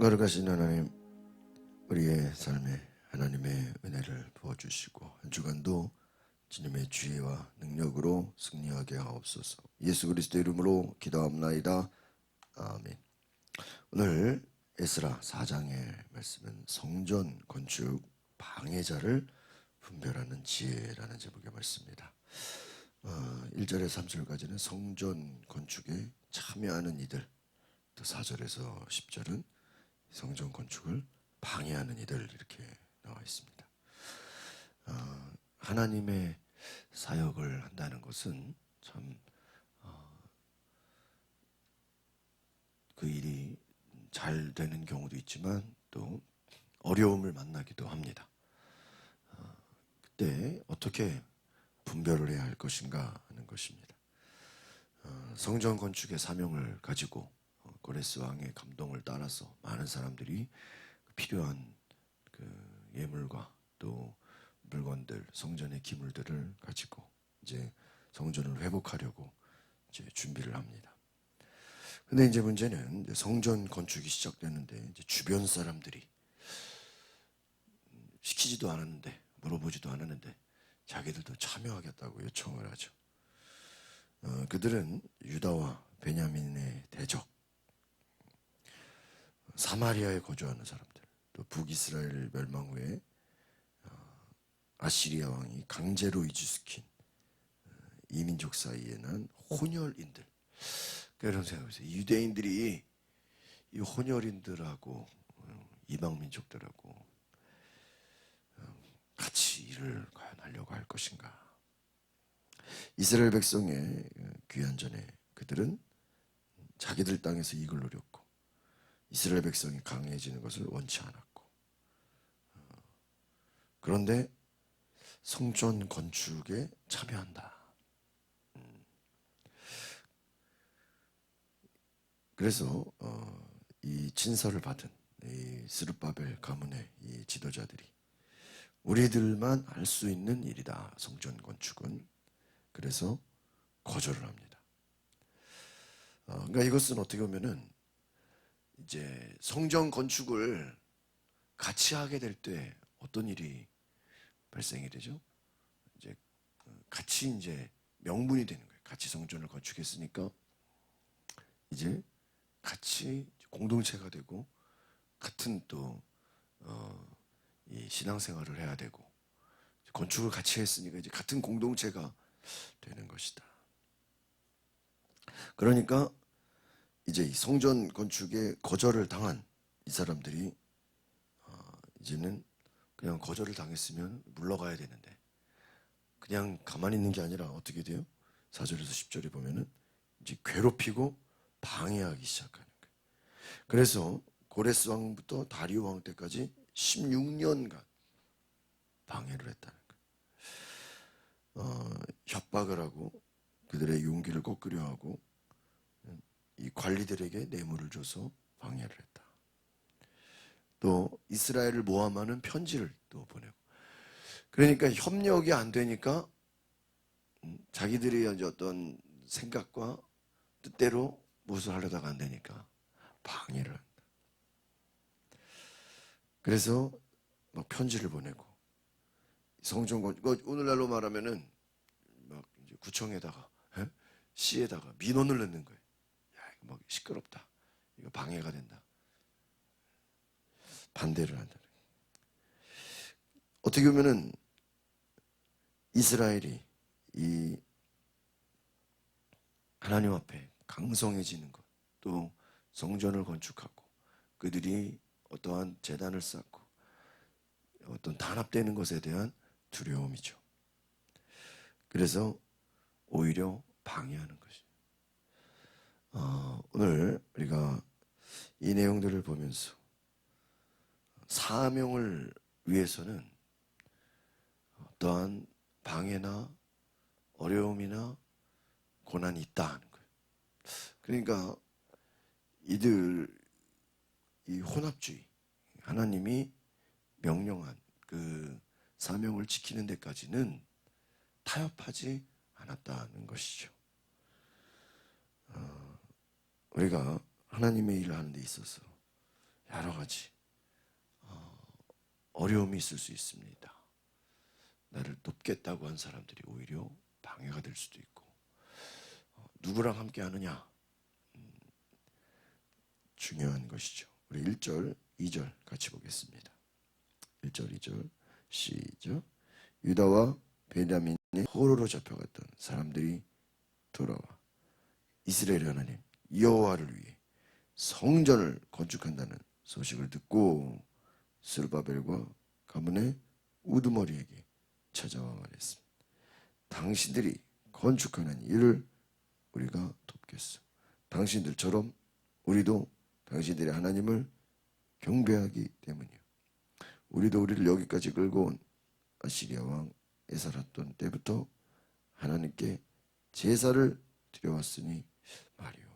거룩하신 하나님, 우리의 삶에 하나님의 은혜를 부어주시고 한 주간도 주님의 지혜와 능력으로 승리하게 하옵소서. 예수 그리스도 이름으로 기도합나이다. 아멘. 오늘 에스라 4장의 말씀은 성전 건축 방해자를 분별하는 지혜라는 제목의 말씀입니다. 1절에서 3절까지는 성전 건축에 참여하는 이들, 또 4절에서 10절은 성전 건축을 방해하는 이들, 이렇게 나와 있습니다. 하나님의 사역을 한다는 것은 참 그 일이 잘 되는 경우도 있지만 또 어려움을 만나기도 합니다. 그때 어떻게 분별을 해야 할 것인가 하는 것입니다. 성전 건축의 사명을 가지고 고레스 왕의 감동을 따라서 많은 사람들이 필요한 그 예물과 또 물건들, 성전의 기물들을 가지고 이제 성전을 회복하려고 이제 준비를 합니다. 근데 이제 문제는 이제 성전 건축이 시작되는데 이제 주변 사람들이 시키지도 않았는데, 물어보지도 않았는데 자기들도 참여하겠다고 요청을 하죠. 그들은 유다와 베냐민의 대적, 사마리아에 거주하는 사람들, 또 북이스라엘 멸망 후에 아시리아 왕이 강제로 이주시킨 이민족 사이에 난 혼혈인들. 여러분 생각해보세요. 유대인들이 이 혼혈인들하고 이방 민족들하고 같이 일을 과연 하려고 할 것인가? 이스라엘 백성의 귀한 전에 그들은 자기들 땅에서 이익을 누렸고 이스라엘 백성이 강해지는 것을 원치 않았고, 그런데 성전 건축에 참여한다. 그래서 이 진서를 받은 이 스룹바벨 가문의 이 지도자들이 우리들만 할 수 있는 일이다, 성전 건축은. 그래서 거절을 합니다. 그러니까 이것은 어떻게 보면은 이제 성전 건축을 같이 하게 될 때 어떤 일이 발생이 되죠? 이제 같이 이제 명분이 되는 거예요. 같이 성전을 건축했으니까 이제 같이 공동체가 되고 같은 또 이 신앙생활을 해야 되고 건축을 같이 했으니까 이제 같은 공동체가 되는 것이다. 그러니까 이제 이 성전 건축에 거절을 당한 이 사람들이 이제는 그냥 거절을 당했으면 물러가야 되는데 그냥 가만히 있는 게 아니라 어떻게 돼요? 4절에서 10절에 보면은 이제 괴롭히고 방해하기 시작하는 거예요. 그래서 고레스 왕부터 다리오 왕 때까지 16년간 방해를 했다는 거예요. 협박을 하고 그들의 용기를 꺾으려 하고 이 관리들에게 뇌물을 줘서 방해를 했다. 또 이스라엘을 모함하는 편지를 또 보내고, 그러니까 협력이 안 되니까 자기들의 어떤 생각과 뜻대로 무엇을 하려다가 안 되니까 방해를 한다. 그래서 막 편지를 보내고 성전 오늘날로 말하면은 막 이제 구청에다가 시에다가 민원을 넣는 거예요. 야, 이거 막 시끄럽다. 이거 방해가 된다. 반대를 한다는 거예요. 어떻게 보면은 이스라엘이 이 하나님 앞에 강성해지는 것, 또 성전을 건축하고 그들이 어떠한 제단을 쌓고 어떤 단합되는 것에 대한 두려움이죠. 그래서 오히려 방해하는 것이. 오늘 우리가 이 내용들을 보면서 사명을 위해서는 어떠한 방해나 어려움이나 고난이 있다 하는 거예요. 그러니까 이들 이 혼합주의, 하나님이 명령한 그 사명을 지키는 데까지는 타협하지 않았다는 것이죠. 우리가 하나님의 일을 하는 데 있어서 여러 가지 어려움이 있을 수 있습니다. 나를 돕겠다고 한 사람들이 오히려 방해가 될 수도 있고, 누구랑 함께 하느냐 중요한 것이죠. 우리 1절, 2절 같이 보겠습니다. 1절, 2절 시작. 유다와 베냐민이 포로로 잡혀갔던 사람들이 돌아와 이스라엘 하나님 여호와를 위해 성전을 건축한다는 소식을 듣고 스룹바벨과 가문의 우두머리에게 찾아와 말했습니다. 당신들이 건축하는 일을 우리가 돕겠소. 당신들처럼 우리도 당신들의 하나님을 경배하기 때문이요. 우리도 우리를 여기까지 끌고 온 아시리아 왕 에사랐돈 때부터 하나님께 제사를 드려왔으니 말이요.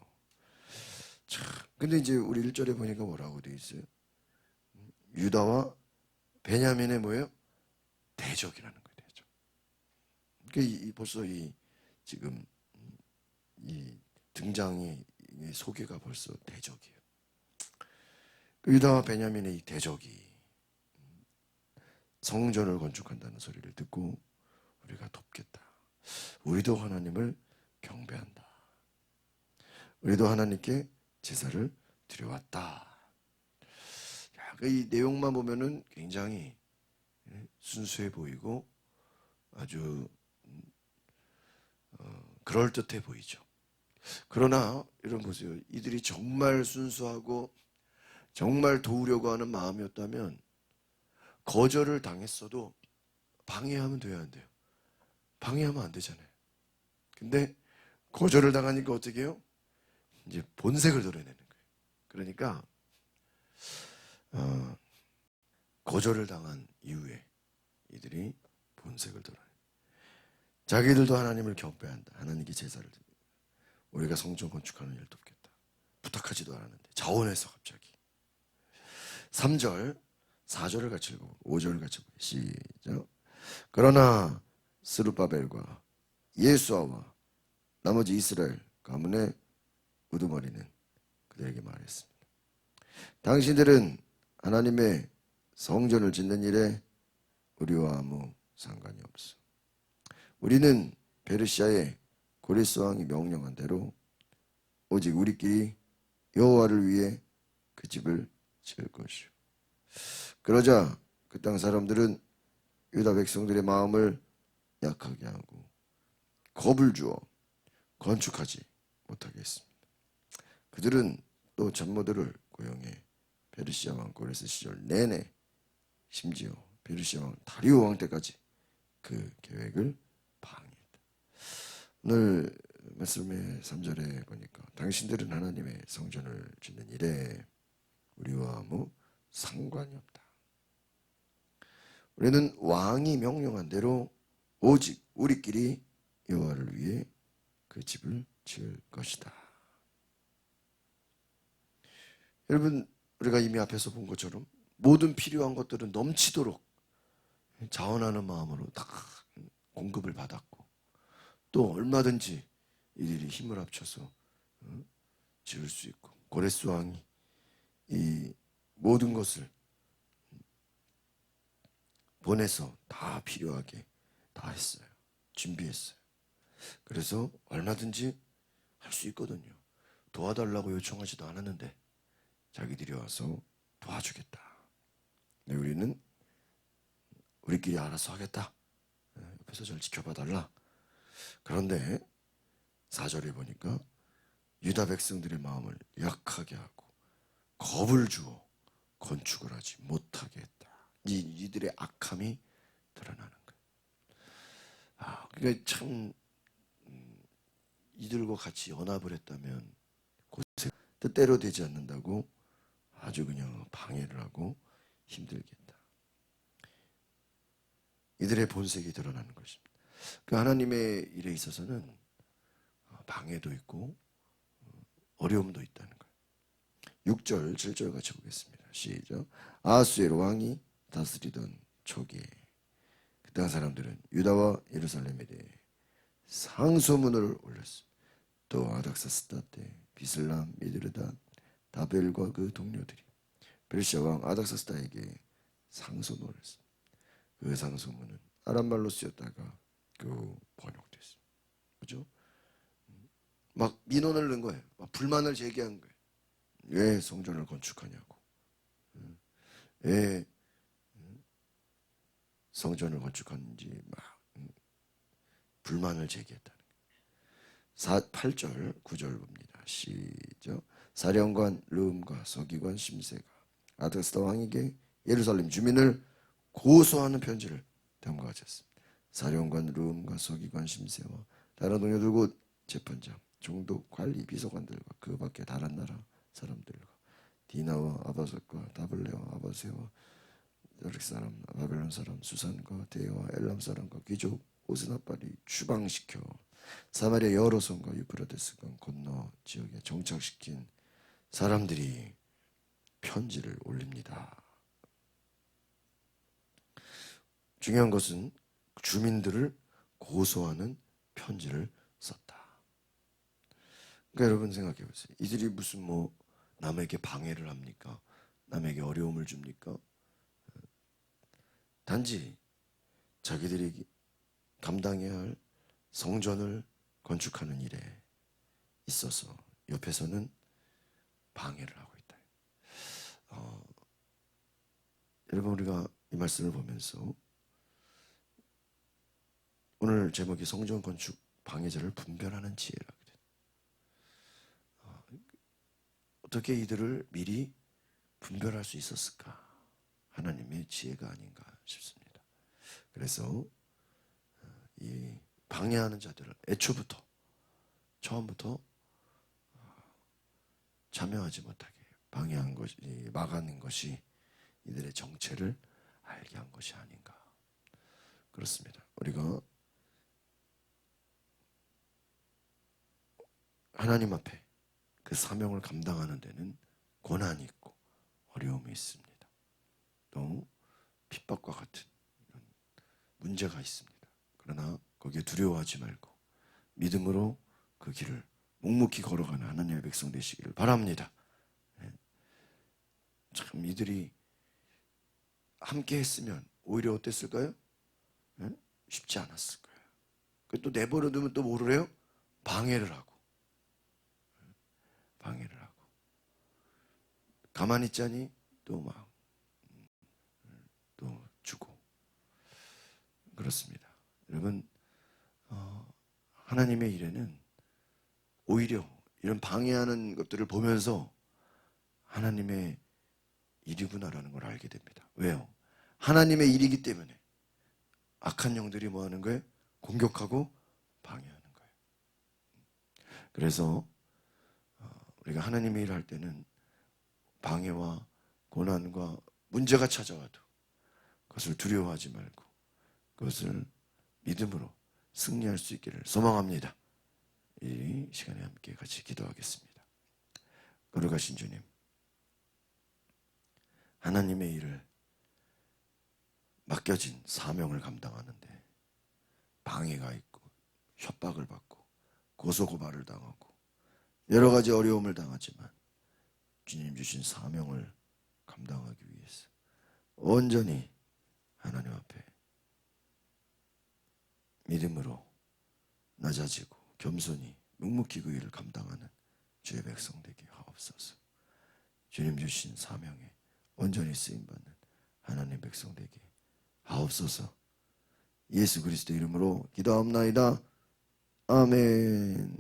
참, 근데 이제 우리 1절에 보니까 뭐라고 되어 있어요? 유다와 베냐민의 뭐예요? 대적이라는 거예요. 대적. 그러니까 벌써 지금 이 등장이 소개가 벌써 대적이에요. 유다와 베냐민의 이 대적이 성전을 건축한다는 소리를 듣고 우리가 돕겠다. 우리도 하나님을 경배한다. 우리도 하나님께 제사를 드려왔다. 이 내용만 보면은 굉장히 순수해 보이고 아주 그럴듯해 보이죠. 그러나 여러분 보세요. 이들이 정말 순수하고 정말 도우려고 하는 마음이었다면 거절을 당했어도 방해하면 돼야 안 돼요. 방해하면 안 되잖아요. 근데 거절을 당하니까 어떻게 해요? 이제 본색을 드러내는 거예요. 그러니까 거절을 당한 이후에 이들이 본색을 드러내요. 자기들도 하나님을 경배한다. 하나님께 제사를 드립니다. 우리가 성전 건축하는 일을 돕겠다. 부탁하지도 않았는데 자원해서 갑자기 3절 4절을 같이 읽고 5절을 같이 읽고 시작. 그러나 스룹바벨과 예수아와 나머지 이스라엘 가문의 우두머리는 그들에게 말했습니다. 당신들은 하나님의 성전을 짓는 일에 우리와 아무 상관이 없어. 우리는 페르시아의 고레스 왕이 명령한 대로 오직 우리끼리 여호와를 위해 그 집을 지을 것이오. 그러자 그 땅 사람들은 유다 백성들의 마음을 약하게 하고 겁을 주어 건축하지 못하게 했습니다. 그들은 또 전모들을 고용해 페르시아 왕 고레스 시절 내내 심지어 페르시아 왕 다리오 왕 때까지 그 계획을 방해했다. 오늘 말씀의 3절에 보니까 당신들은 하나님의 성전을 짓는 일에 우리와 아무 상관이 없다. 우리는 왕이 명령한 대로 오직 우리끼리 여호와를 위해 그 집을 지을 것이다. 여러분, 우리가 이미 앞에서 본 것처럼 모든 필요한 것들은 넘치도록 자원하는 마음으로 다 공급을 받았고, 또 얼마든지 이들이 힘을 합쳐서 지을 수 있고, 고레스 왕이 이 모든 것을 보내서 다 필요하게 다 했어요. 준비했어요. 그래서 얼마든지 할 수 있거든요. 도와달라고 요청하지도 않았는데 자기들이 와서 도와주겠다. 근데 우리는 우리끼리 알아서 하겠다. 옆에서 잘 지켜봐 달라. 그런데 4절에 보니까 유다 백성들의 마음을 약하게 하고 겁을 주어 건축을 하지 못하게 했다. 이들의 악함이 드러나는 거예요. 그러니까 참 이들과 같이 연합을 했다면 고생 뜻대로 되지 않는다고 아주 그냥 방해를 하고 힘들겠다. 이들의 본색이 드러나는 것입니다. 그 하나님의 일에 있어서는 방해도 있고 어려움도 있다는 거예요. 6절, 7절 같이 보겠습니다. 시작. 아하수에로 왕이 다스리던 초기에 그 땅 사람들은 유다와 예루살렘에 대해 상소문을 올렸습니다. 또 아닥사스다 때 비슬람, 미드르다, 다벨과 그 동료들이 페르시아 왕 아닥사스다에게 상소문을 했습니다. 그 상소문은 아람말로 쓰였다가 그 번역됐습니다. 그죠? 막 민원을 넣은 거예요. 막 불만을 제기한 거예요. 왜 성전을 건축하냐고. 왜 성전을 건축하는지 막 불만을 제기했다는 거예요. 8절 9절 봅니다. 시작. 사령관 르음과 서기관 심세가 아닥사스다 왕에게 예루살렘 주민을 고소하는 편지를 다음과 같이 했습니다. 사령관 르음과 서기관 심세와 다른 동료들 곧 재판장 종독 관리 비서관들과 그 밖에 다른 나라 사람들과 디나와 아바삭과 다블레와 아바세와 여릭 사람 바벨론 사람 수산과 대와 엘람 사람과 귀족 오스나발이 추방시켜 사마리아 여러 성과 유프라데스강 건너 지역에 정착시킨 사람들이 편지를 올립니다. 중요한 것은 주민들을 고소하는 편지를 썼다. 그러니까 여러분 생각해 보세요. 이들이 무슨 뭐 남에게 방해를 합니까? 남에게 어려움을 줍니까? 단지 자기들이 감당해야 할 성전을 건축하는 일에 있어서 옆에서는 방해를 하고 있다. 여러분 우리가 이 말씀을 보면서 오늘 제목이 성전 건축 방해자를 분별하는 지혜라. 어떻게 이들을 미리 분별할 수 있었을까? 하나님의 지혜가 아닌가 싶습니다. 그래서 이 방해하는 자들을 애초부터 처음부터 참여하지 못하게 방해한 것이 막아낸 것이 이들의 정체를 알게 한 것이 아닌가 그렇습니다. 우리가 하나님 앞에 그 사명을 감당하는 데는 고난이 있고 어려움이 있습니다. 또 핍박과 같은 문제가 있습니다. 그러나 거기에 두려워하지 말고 믿음으로 그 길을 묵묵히 걸어가는 하나님의 백성 되시기를 바랍니다. 참 이들이 함께 했으면 오히려 어땠을까요? 쉽지 않았을 거예요. 또 내버려 두면 또 뭐를 해요? 방해를 하고 가만히 있자니 또 막 또 주고 그렇습니다. 여러분 하나님의 일에는 오히려 이런 방해하는 것들을 보면서 하나님의 일이구나라는 걸 알게 됩니다. 왜요? 하나님의 일이기 때문에 악한 영들이 뭐 하는 거예요? 공격하고 방해하는 거예요. 그래서 우리가 하나님의 일을 할 때는 방해와 고난과 문제가 찾아와도 그것을 두려워하지 말고 그것을 믿음으로 승리할 수 있기를 소망합니다. 이 시간에 함께 같이 기도하겠습니다. 거룩하신 주님, 하나님의 일을 맡겨진 사명을 감당하는데 방해가 있고 협박을 받고 고소고발을 당하고 여러 가지 어려움을 당하지만 주님 주신 사명을 감당하기 위해서 온전히 하나님 앞에 믿음으로 낮아지고 겸손히 묵묵히 그 일을 감당하는 주의 백성 되게 하옵소서. 주님 주신 사명에 온전히 쓰임받는 하나님 백성 되게 하옵소서. 예수 그리스도 이름으로 기도하옵나이다. 아멘.